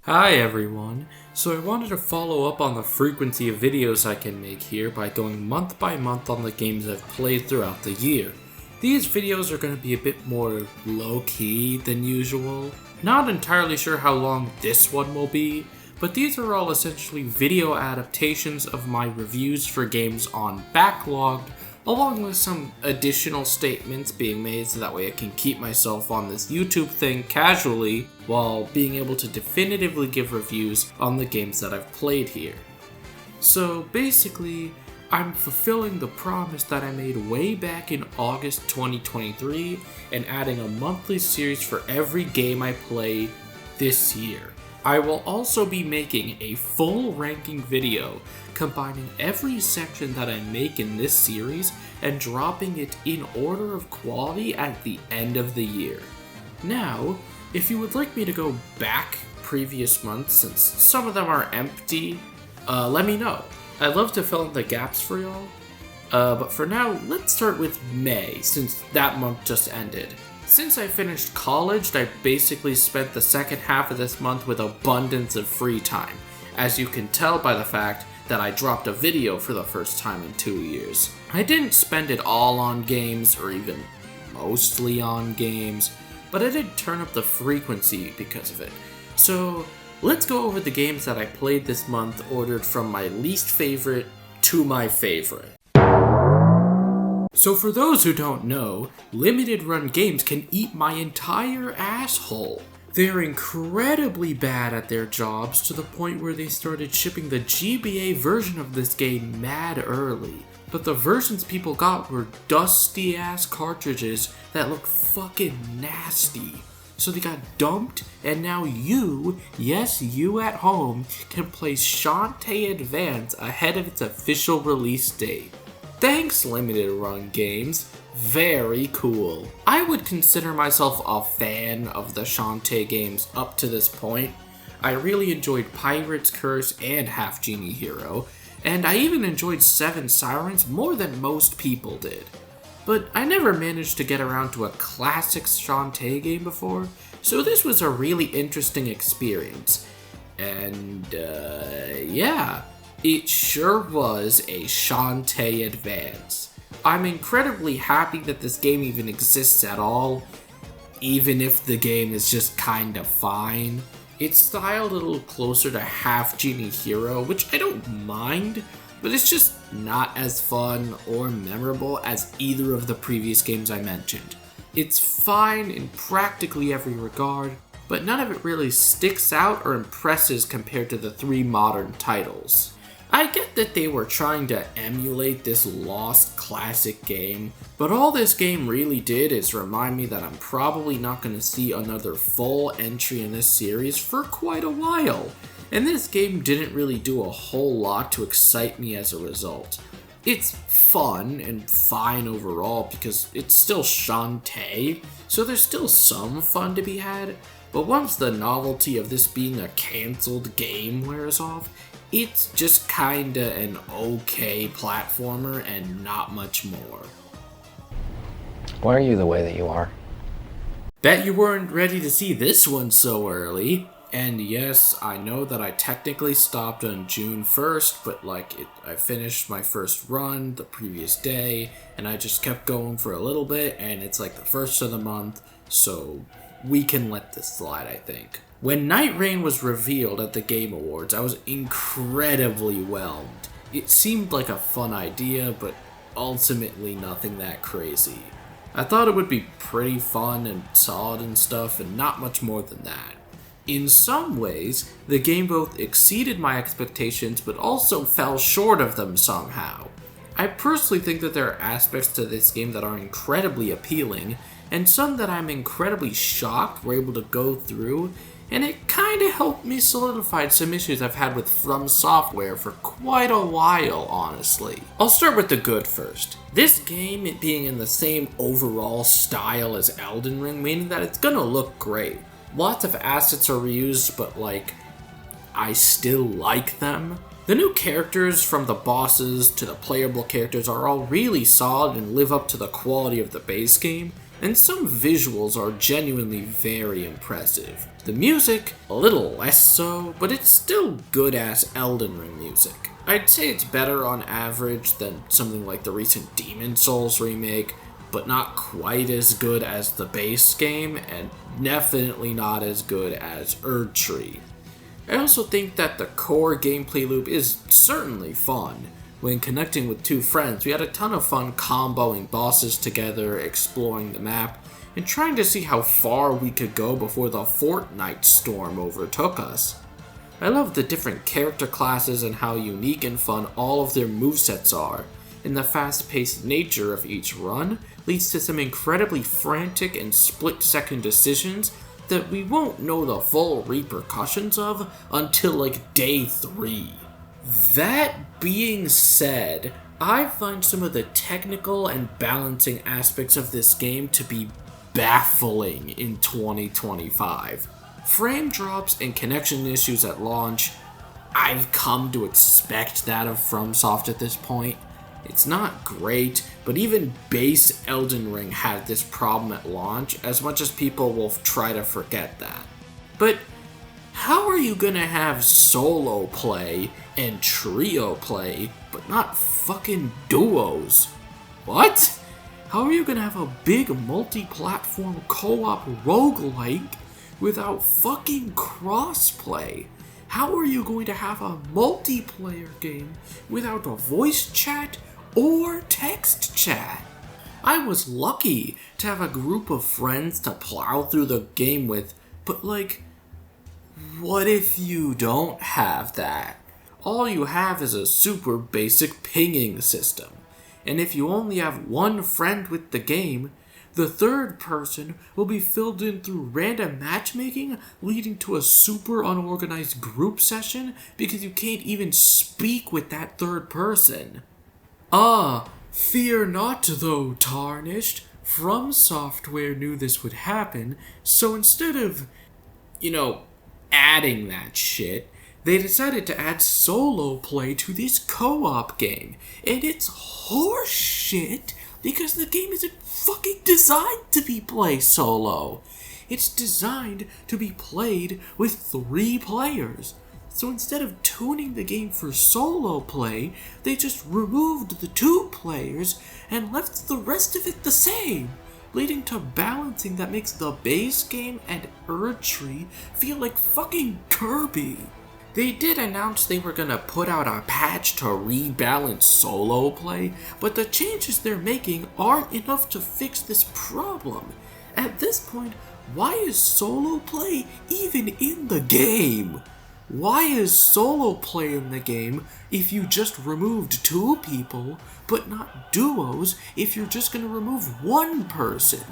Hi everyone, so I wanted to follow up on the frequency of videos I can make here by going month by month on the games I've played throughout the year. These videos are going to be a bit more low-key than usual. Not entirely sure how long this one will be, but these are all essentially video adaptations of my reviews for games on Backlogged, along with some additional statements being made so that way I can keep myself on this YouTube thing casually while being able to definitively give reviews on the games that I've played here. So basically, I'm fulfilling the promise that I made way back in August 2023 and adding a monthly series for every game I play this year. I will also be making a full ranking video combining every section that I make in this series and dropping it in order of quality at the end of the year. Now, if you would like me to go back previous months, since some of them are empty, let me know. I'd love to fill in the gaps for y'all. But for now, let's start with May, since that month just ended. Since I finished college, I basically spent the second half of this month with abundance of free time, as you can tell by the fact that I dropped a video for the first time in 2 years. I didn't spend it all on games, or even mostly on games, but I did turn up the frequency because of it. So let's go over the games that I played this month, ordered from my least favorite to my favorite. So for those who don't know, limited run games can eat my entire asshole. They're incredibly bad at their jobs to the point where they started shipping the GBA version of this game mad early. But the versions people got were dusty ass cartridges that look fucking nasty. So they got dumped, and now you, yes you at home, can play Shantae Advance ahead of its official release date. Thanks, limited run games. Very cool. I would consider myself a fan of the Shantae games up to this point. I really enjoyed Pirate's Curse and Half Genie Hero, and I even enjoyed Seven Sirens more than most people did. But I never managed to get around to a classic Shantae game before, so this was a really interesting experience. And, yeah, it sure was a Shantae Advance. I'm incredibly happy that this game even exists at all, even if the game is just kinda fine. It's styled a little closer to Half Genie Hero, which I don't mind, but it's just not as fun or memorable as either of the previous games I mentioned. It's fine in practically every regard, but none of it really sticks out or impresses compared to the three modern titles. I get that they were trying to emulate this lost classic game, but all this game really did is remind me that I'm probably not going to see another full entry in this series for quite a while, and this game didn't really do a whole lot to excite me as a result. It's fun and fine overall because it's still Shantae, so there's still some fun to be had, but once the novelty of this being a cancelled game wears off, it's just kinda an okay platformer and not much more. Why are you the way that you are? Bet you weren't ready to see this one so early. And yes, I know that I technically stopped on June 1st, but I finished my first run the previous day, and I just kept going for a little bit, and it's like the first of the month, so we can let this slide, I think. When Nightreign was revealed at the Game Awards, I was incredibly whelmed. It seemed like a fun idea, but ultimately nothing that crazy. I thought it would be pretty fun and solid and stuff, and not much more than that. In some ways, the game both exceeded my expectations, but also fell short of them somehow. I personally think that there are aspects to this game that are incredibly appealing, and some that I'm incredibly shocked we're able to go through, and it kinda helped me solidify some issues I've had with From Software for quite a while, honestly. I'll start with the good first. This game, it being in the same overall style as Elden Ring, meaning that it's gonna look great. Lots of assets are reused, but I still like them. The new characters, from the bosses to the playable characters, are all really solid and live up to the quality of the base game, and some visuals are genuinely very impressive. The music, a little less so, but it's still good-ass Elden Ring music. I'd say it's better on average than something like the recent Demon Souls remake, but not quite as good as the base game, and definitely not as good as Erdtree. I also think that the core gameplay loop is certainly fun. When connecting with two friends, we had a ton of fun comboing bosses together, exploring the map, and trying to see how far we could go before the Fortnite storm overtook us. I love the different character classes and how unique and fun all of their movesets are, and the fast-paced nature of each run leads to some incredibly frantic and split-second decisions that we won't know the full repercussions of until like day 3. That being said, I find some of the technical and balancing aspects of this game to be baffling in 2025. Frame drops and connection issues at launch, I've come to expect that of FromSoft at this point. It's not great, but even base Elden Ring had this problem at launch, as much as people will try to forget that. But how are you gonna have solo play and trio play, but not fucking duos? What? How are you gonna have a big multi-platform co-op roguelike without fucking crossplay? How are you going to have a multiplayer game without a voice chat or text chat? I was lucky to have a group of friends to plow through the game with, but like, what if you don't have that? All you have is a super basic pinging system, and if you only have one friend with the game, the third person will be filled in through random matchmaking, leading to a super unorganized group session because you can't even speak with that third person. Fear not though, Tarnished. From Software knew this would happen, so instead of, adding that shit, they decided to add solo play to this co-op game. And it's horse shit because the game isn't fucking designed to be played solo. It's designed to be played with 3 players. So instead of tuning the game for solo play, they just removed the 2 players and left the rest of it the same, leading to balancing that makes the base game and Erdtree feel like fucking Kirby. They did announce they were gonna put out a patch to rebalance solo play, but the changes they're making aren't enough to fix this problem. At this point, why is solo play even in the game? Why is solo play in the game if you just removed 2 people, but not duos if you're just gonna remove 1 person?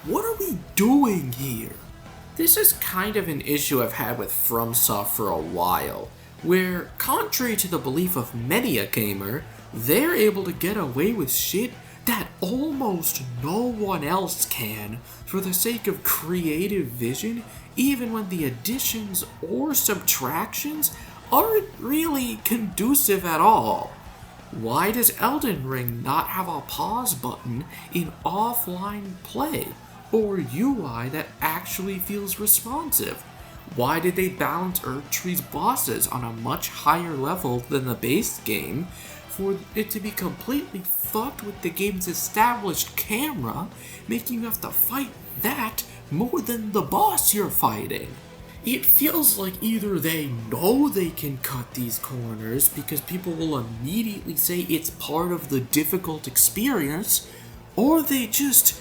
What are we doing here? This is kind of an issue I've had with FromSoft for a while, where, contrary to the belief of many a gamer, they're able to get away with shit that almost no one else can for the sake of creative vision, even when the additions or subtractions aren't really conducive at all. Why does Elden Ring not have a pause button in offline play, or UI that actually feels responsive? Why did they balance Erdtree's bosses on a much higher level than the base game for it to be completely fucked with the game's established camera, making you have to fight that more than the boss you're fighting? It feels like either they know they can cut these corners because people will immediately say it's part of the difficult experience, or they just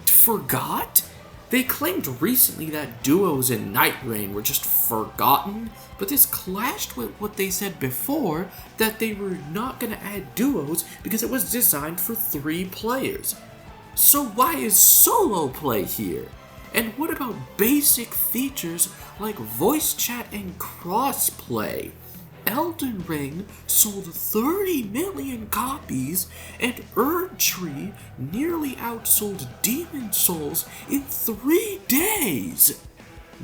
forgot? They claimed recently that duos in Nightreign were just forgotten, but this clashed with what they said before, that they were not going to add duos because it was designed for 3 players. So why is solo play here? And what about basic features like voice chat and crossplay? Elden Ring sold 30 million copies, and Erdtree nearly outsold Demon Souls in 3 days.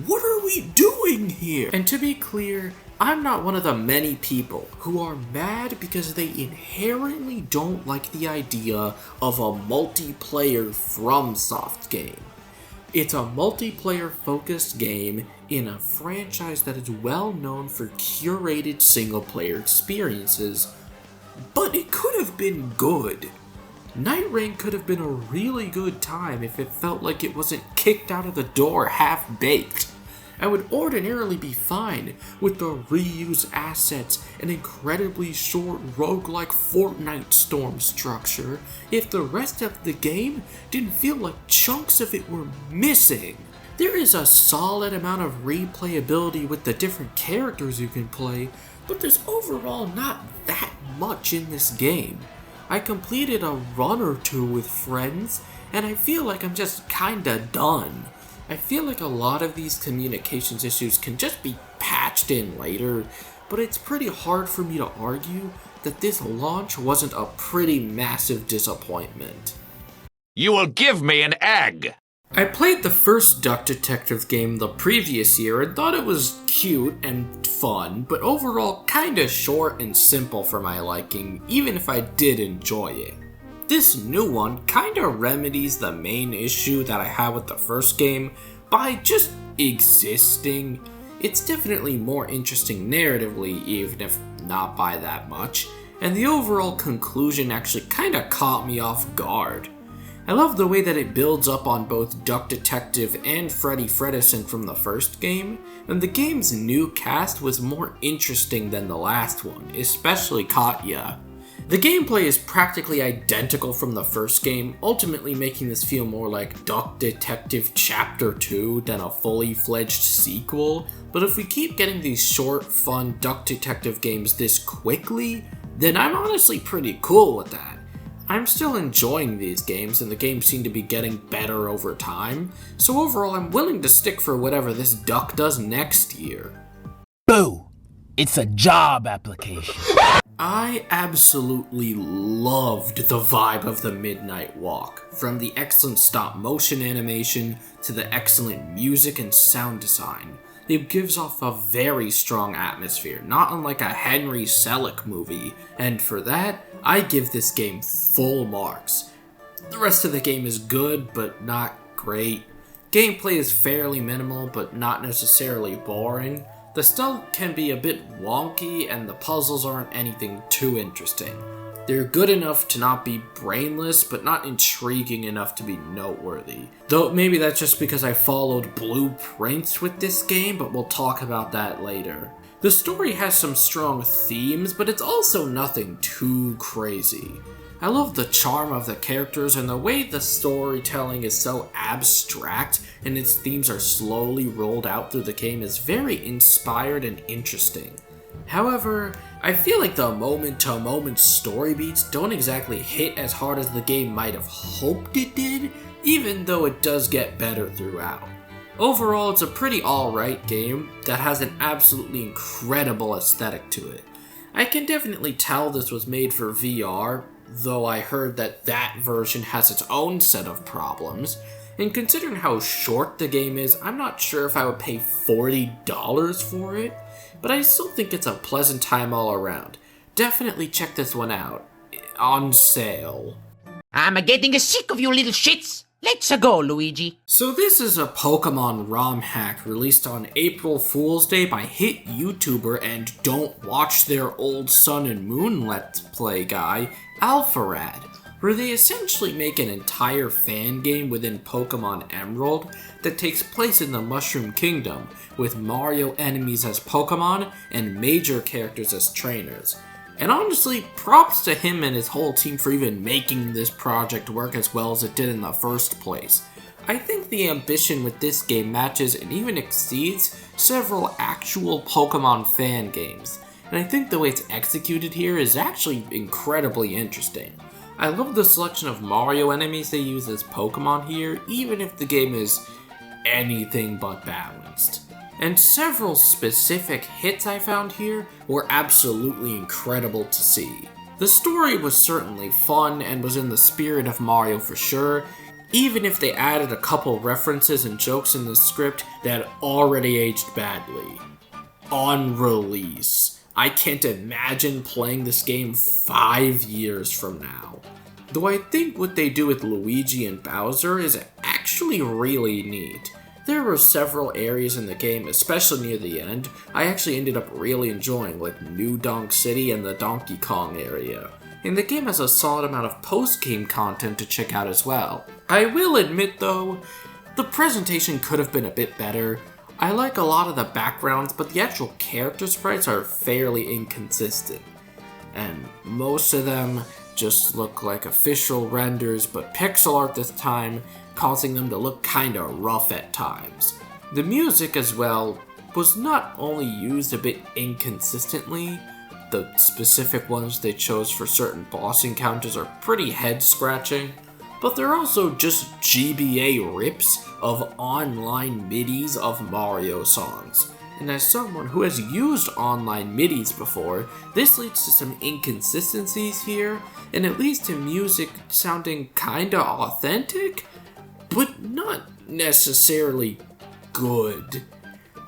What are we doing here? And to be clear, I'm not one of the many people who are mad because they inherently don't like the idea of a multiplayer FromSoft game. It's a multiplayer-focused game in a franchise that is well known for curated single-player experiences, but it could have been good. Nightreign could have been a really good time if it felt like it wasn't kicked out of the door half-baked. I would ordinarily be fine with the reused assets and incredibly short roguelike Fortnite storm structure if the rest of the game didn't feel like chunks of it were missing. There is a solid amount of replayability with the different characters you can play, but there's overall not that much in this game. I completed a run or two with friends, and I feel like I'm just kinda done. I feel like a lot of these communications issues can just be patched in later, but it's pretty hard for me to argue that this launch wasn't a pretty massive disappointment. You will give me an egg! I played the first Duck Detective game the previous year and thought it was cute and fun, but overall kinda short and simple for my liking, even if I did enjoy it. This new one kinda remedies the main issue that I had with the first game by just existing. It's definitely more interesting narratively, even if not by that much, and the overall conclusion actually kinda caught me off guard. I love the way that it builds up on both Duck Detective and Freddy Fredison from the first game, and the game's new cast was more interesting than the last one, especially Katya. The gameplay is practically identical from the first game, ultimately making this feel more like Duck Detective Chapter 2 than a fully fledged sequel, but if we keep getting these short, fun Duck Detective games this quickly, then I'm honestly pretty cool with that. I'm still enjoying these games, and the games seem to be getting better over time, so overall I'm willing to stick for whatever this duck does next year. Boo! It's a job application. I absolutely loved the vibe of the Midnight Walk, from the excellent stop-motion animation to the excellent music and sound design. It gives off a very strong atmosphere, not unlike a Henry Selick movie, and for that, I give this game full marks. The rest of the game is good, but not great. Gameplay is fairly minimal, but not necessarily boring. The stealth can be a bit wonky, and the puzzles aren't anything too interesting. They're good enough to not be brainless, but not intriguing enough to be noteworthy. Though maybe that's just because I followed blueprints with this game, but we'll talk about that later. The story has some strong themes, but it's also nothing too crazy. I love the charm of the characters and the way the storytelling is so abstract and its themes are slowly rolled out through the game is very inspired and interesting. However, I feel like the moment-to-moment story beats don't exactly hit as hard as the game might have hoped it did, even though it does get better throughout. Overall, it's a pretty alright game that has an absolutely incredible aesthetic to it. I can definitely tell this was made for VR, though I heard that that version has its own set of problems, and considering how short the game is, I'm not sure if I would pay $40 for it, but I still think it's a pleasant time all around. Definitely check this one out. On sale. I'm getting sick of you little shits. Let's go, Luigi. So this is a Pokemon ROM hack released on April Fool's Day by hit YouTuber and don't watch their old Sun and Moon Let's Play guy, Alpharad, where they essentially make an entire fan game within Pokemon Emerald that takes place in the Mushroom Kingdom, with Mario enemies as Pokemon and major characters as trainers. And honestly, props to him and his whole team for even making this project work as well as it did in the first place. I think the ambition with this game matches and even exceeds several actual Pokemon fan games, and I think the way it's executed here is actually incredibly interesting. I love the selection of Mario enemies they use as Pokemon here, even if the game is anything but balanced. And several specific hits I found here were absolutely incredible to see. The story was certainly fun and was in the spirit of Mario for sure, even if they added a couple references and jokes in the script that had already aged badly. On release, I can't imagine playing this game 5 years from now. Though I think what they do with Luigi and Bowser is actually really neat. There were several areas in the game, especially near the end, I actually ended up really enjoying, like New Donk City and the Donkey Kong area. And the game has a solid amount of post-game content to check out as well. I will admit though, the presentation could have been a bit better. I like a lot of the backgrounds, but the actual character sprites are fairly inconsistent. And most of them just look like official renders, but pixel art this time, causing them to look kinda rough at times. The music as well was not only used a bit inconsistently, the specific ones they chose for certain boss encounters are pretty head-scratching, but they're also just GBA rips of online midis of Mario songs. And as someone who has used online midis before, this leads to some inconsistencies here, and it leads to music sounding kinda authentic, but not necessarily good.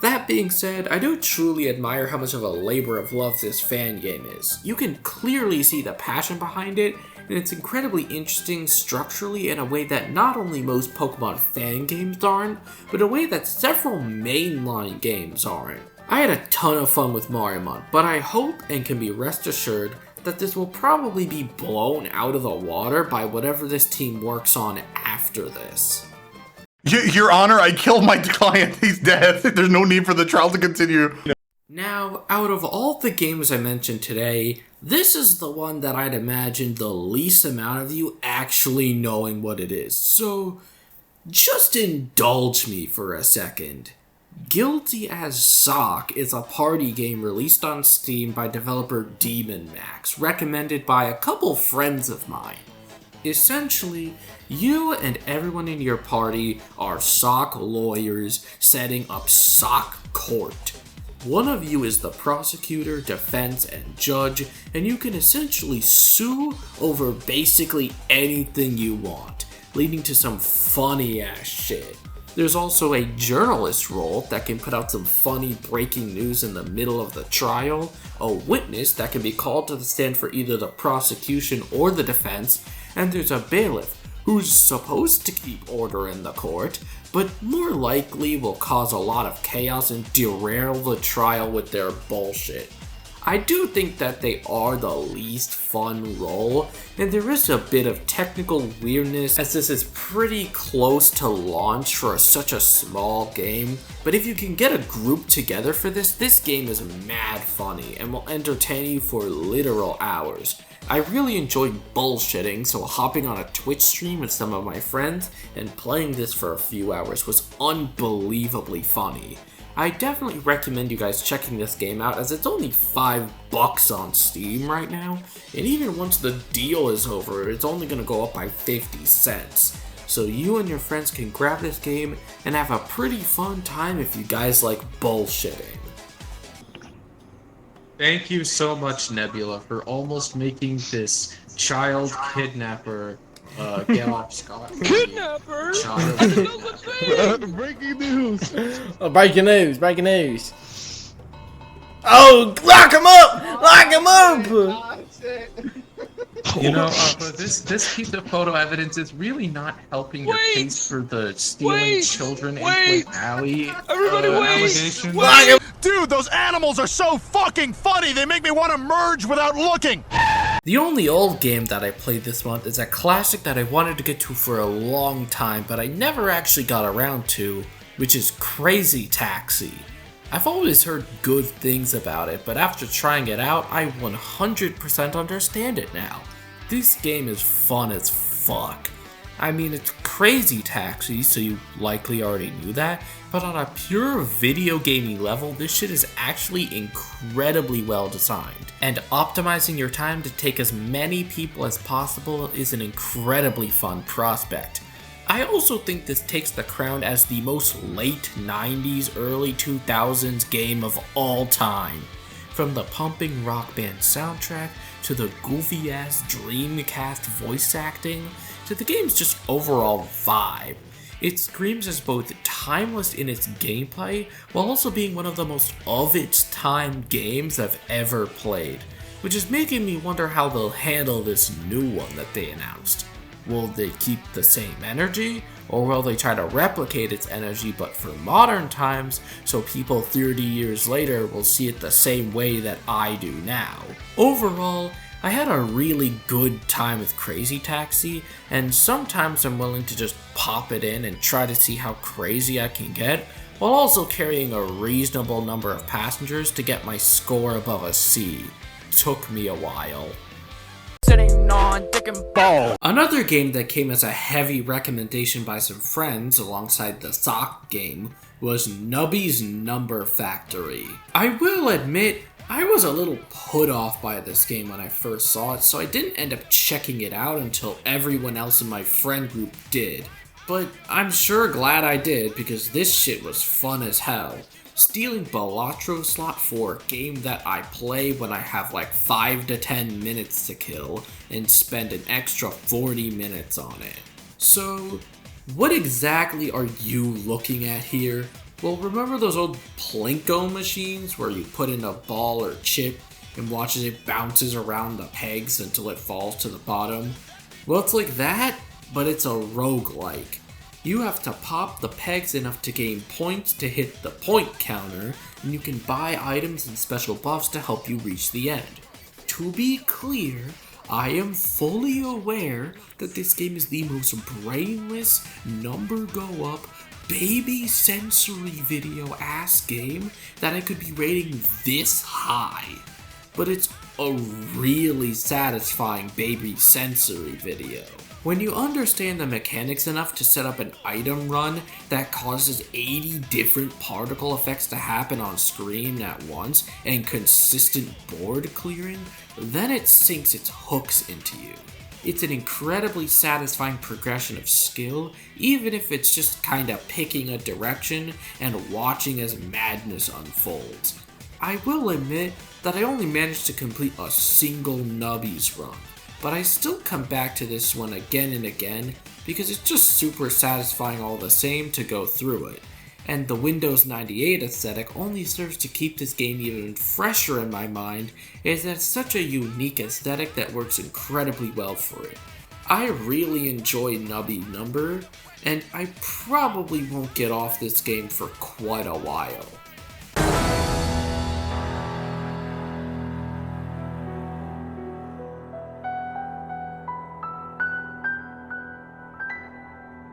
That being said, I do truly admire how much of a labor of love this fan game is. You can clearly see the passion behind it, and it's incredibly interesting structurally in a way that not only most Pokemon fan games aren't, but a way that several mainline games aren't. I had a ton of fun with Mariomon, but I hope and can be rest assured that this will probably be blown out of the water by whatever this team works on after this. Your Honor, I killed my client. He's dead. There's no need for the trial to continue. Now, out of all the games I mentioned today, this is the one that I'd imagine the least amount of you actually knowing what it is. So, just indulge me for a second. Guilty as Sock is a party game released on Steam by developer Demon Max, recommended by a couple friends of mine. Essentially, you and everyone in your party are sock lawyers setting up sock court. One of you is the prosecutor, defense, and judge, and you can essentially sue over basically anything you want, leading to some funny ass shit. There's also a journalist role that can put out some funny breaking news in the middle of the trial, a witness that can be called to the stand for either the prosecution or the defense, and there's a bailiff who's supposed to keep order in the court, but more likely will cause a lot of chaos and derail the trial with their bullshit. I do think that they are the least fun role, and there is a bit of technical weirdness as this is pretty close to launch for such a small game, but if you can get a group together for this game is mad funny and will entertain you for literal hours. I really enjoyed bullshitting, so hopping on a Twitch stream with some of my friends and playing this for a few hours was unbelievably funny. I definitely recommend you guys checking this game out as it's only $5 on Steam right now, and even once the deal is over, it's only going to go up by 50 cents. So you and your friends can grab this game and have a pretty fun time if you guys like bullshitting. Thank you so much, Nebula, for almost making this child kidnapper get off scot-free. Kidnapper? Child kidnapper. Breaking news. Breaking news. Oh, lock him up! Lock him up! You know, but this piece of photo evidence is really not helping your case for the stealing children in Play Alley allegations. Dude, those animals are so fucking funny, they make me want to merge without looking! The only old game that I played this month is a classic that I wanted to get to for a long time, but I never actually got around to, which is Crazy Taxi. I've always heard good things about it, but after trying it out, I 100% understand it now. This game is fun as fuck. I mean, it's Crazy Taxi, so you likely already knew that, but on a pure video gaming level, this shit is actually incredibly well designed. And optimizing your time to take as many people as possible is an incredibly fun prospect. I also think this takes the crown as the most late 90s, early 2000s game of all time. From the pumping rock band soundtrack, to the goofy ass Dreamcast voice acting, to the game's just overall vibe. It screams as both timeless in its gameplay, while also being one of the most of its time games I've ever played, which is making me wonder how they'll handle this new one that they announced. Will they keep the same energy, or will they try to replicate its energy but for modern times, so people 30 years later will see it the same way that I do now? Overall, I had a really good time with Crazy Taxi, and sometimes I'm willing to just pop it in and try to see how crazy I can get, while also carrying a reasonable number of passengers to get my score above a C. Took me a while. Another game that came as a heavy recommendation by some friends alongside the sock game was Nubby's Number Factory. I will admit, I was a little put off by this game when I first saw it, so I didn't end up checking it out until everyone else in my friend group did. But I'm sure glad I did, because this shit was fun as hell. Stealing Balatro slot for a game that I play when I have like 5 to 10 minutes to kill and spend an extra 40 minutes on it. So, what exactly are you looking at here? Well, remember those old Plinko machines where you put in a ball or chip and watch as it bounces around the pegs until it falls to the bottom? Well, it's like that, but it's a roguelike. You have to pop the pegs enough to gain points to hit the point counter, and you can buy items and special buffs to help you reach the end. To be clear, I am fully aware that this game is the most brainless, number go up, baby sensory video ass game that I could be rating this high. But it's a really satisfying baby sensory video. When you understand the mechanics enough to set up an item run that causes 80 different particle effects to happen on screen at once and consistent board clearing, then it sinks its hooks into you. It's an incredibly satisfying progression of skill, even if it's just kinda picking a direction and watching as madness unfolds. I will admit that I only managed to complete a single Nubby's run, but I still come back to this one again and again because it's just super satisfying all the same to go through it. And the Windows 98 aesthetic only serves to keep this game even fresher in my mind, as it's such a unique aesthetic that works incredibly well for it. I really enjoy Nubby Number, and I probably won't get off this game for quite a while.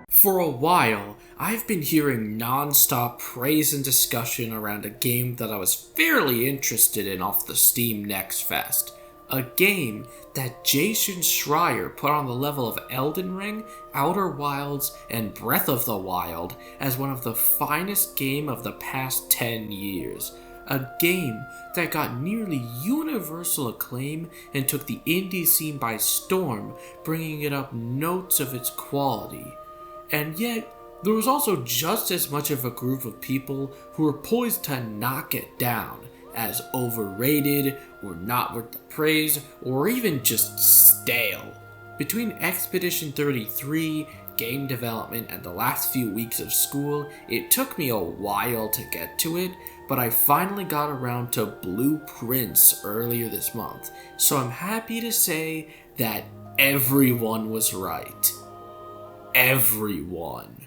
For a while, I've been hearing non-stop praise and discussion around a game that I was fairly interested in off the Steam Next Fest. A game that Jason Schreier put on the level of Elden Ring, Outer Wilds, and Breath of the Wild as one of the finest games of the past 10 years. A game that got nearly universal acclaim and took the indie scene by storm, bringing it up notes of its quality. And yet, there was also just as much of a group of people who were poised to knock it down as overrated, or not worth the praise, or even just stale. Between Expedition 33, game development, and the last few weeks of school, it took me a while to get to it, but I finally got around to Blueprints earlier this month, so I'm happy to say that everyone was right. Everyone.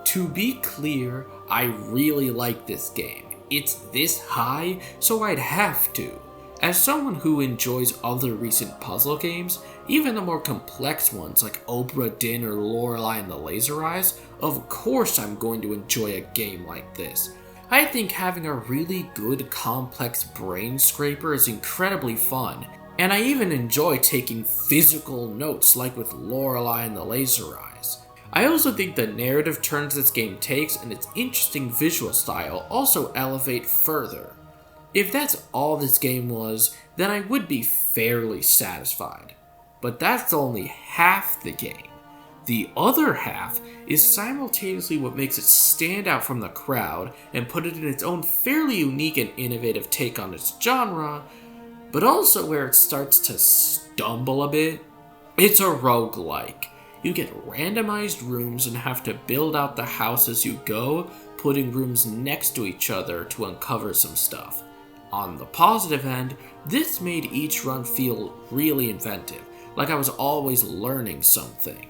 To be clear, I really like this game. It's this high, so I'd have to. As someone who enjoys other recent puzzle games, even the more complex ones like Obra Dinn or Lorelei and the Laser Eyes, of course I'm going to enjoy a game like this. I think having a really good complex brain scraper is incredibly fun, and I even enjoy taking physical notes like with Lorelei and the Laser Eyes. I also think the narrative turns this game takes and its interesting visual style also elevate further. If that's all this game was, then I would be fairly satisfied. But that's only half the game. The other half is simultaneously what makes it stand out from the crowd and put it in its own fairly unique and innovative take on its genre, but also where it starts to stumble a bit. It's a roguelike. You get randomized rooms and have to build out the house as you go, putting rooms next to each other to uncover some stuff. On the positive end, this made each run feel really inventive, like I was always learning something.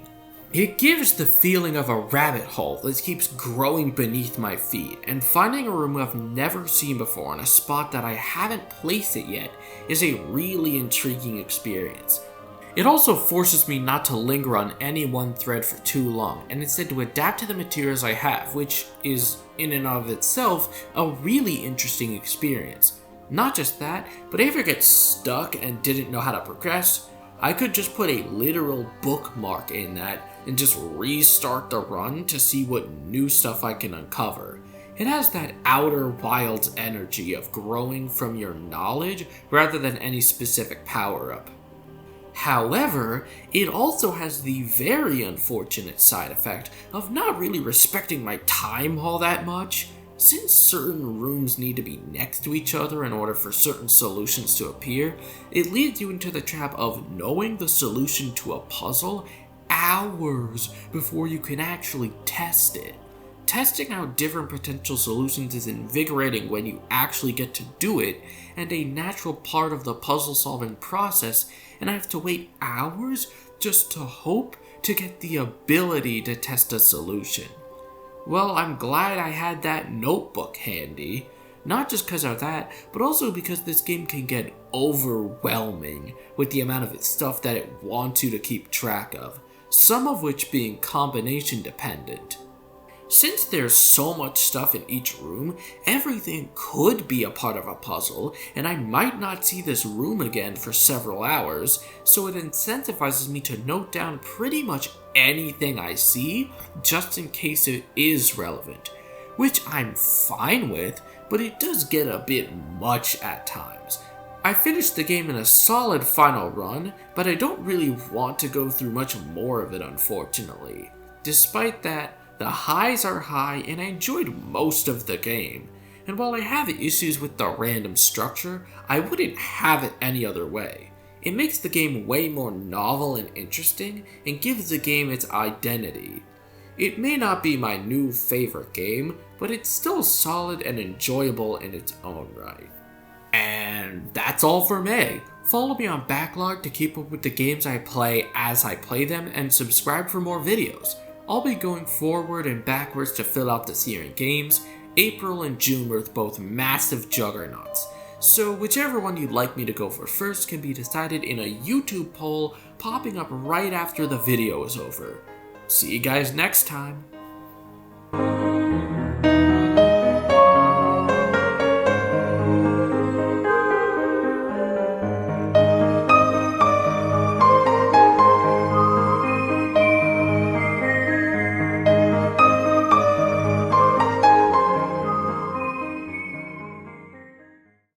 It gives the feeling of a rabbit hole that keeps growing beneath my feet, and finding a room I've never seen before in a spot that I haven't placed it yet is a really intriguing experience. It also forces me not to linger on any one thread for too long, and instead to adapt to the materials I have, which is, in and of itself, a really interesting experience. Not just that, but if I ever get stuck and didn't know how to progress, I could just put a literal bookmark in that and just restart the run to see what new stuff I can uncover. It has that Outer Wilds energy of growing from your knowledge rather than any specific power-up. However, it also has the very unfortunate side effect of not really respecting my time all that much. Since certain rooms need to be next to each other in order for certain solutions to appear, it leads you into the trap of knowing the solution to a puzzle hours before you can actually test it. Testing out different potential solutions is invigorating when you actually get to do it, and a natural part of the puzzle solving process, and I have to wait hours just to hope to get the ability to test a solution. Well, I'm glad I had that notebook handy, not just because of that, but also because this game can get overwhelming with the amount of its stuff that it wants you to keep track of, some of which being combination dependent. Since there's so much stuff in each room, everything could be a part of a puzzle, and I might not see this room again for several hours, so it incentivizes me to note down pretty much anything I see, just in case it is relevant, which I'm fine with, but it does get a bit much at times. I finished the game in a solid final run, but I don't really want to go through much more of it, unfortunately. Despite that, the highs are high and I enjoyed most of the game, and while I have issues with the random structure, I wouldn't have it any other way. It makes the game way more novel and interesting, and gives the game its identity. It may not be my new favorite game, but it's still solid and enjoyable in its own right. And that's all for me. Follow me on Backlog to keep up with the games I play as I play them, and subscribe for more videos. I'll be going forward and backwards to fill out this year in games. April and June were both massive juggernauts, so whichever one you'd like me to go for first can be decided in a YouTube poll popping up right after the video is over. See you guys next time.